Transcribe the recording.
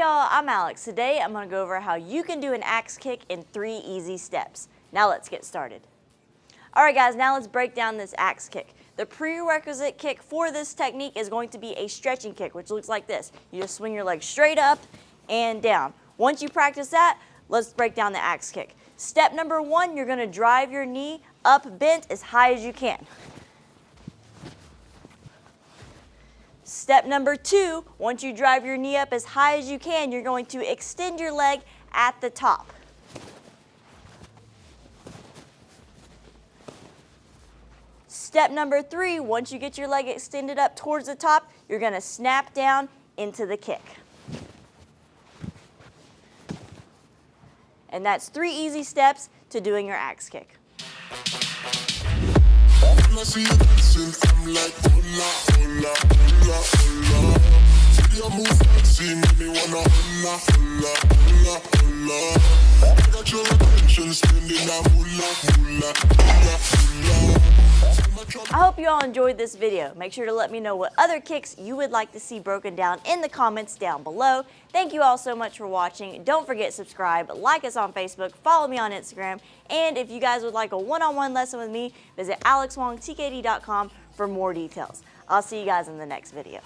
y'all, I'm Alex. Today I'm going to go over how you can do an axe kick in 3 easy steps. Now let's get started. Alright guys, now let's break down this axe kick. The prerequisite kick for this technique is going to be a stretching kick, which looks like this. You just swing your leg straight up and down. Once you practice that, let's break down the axe kick. Step number 1, you're going to drive your knee up bent as high as you can. Step number 2, once you drive your knee up as high as you can, you're going to extend your leg at the top. Step number 3, once you get your leg extended up towards the top, you're going to snap down into the kick. And that's 3 easy steps to doing your axe kick. I hope you all enjoyed this video. Make sure to let me know what other kicks you would like to see broken down in the comments down below. Thank you all so much for watching. Don't forget to subscribe, like us on Facebook, follow me on Instagram, and if you guys would like a one-on-one lesson with me, visit alexwongtkd.com for more details. I'll see you guys in the next video.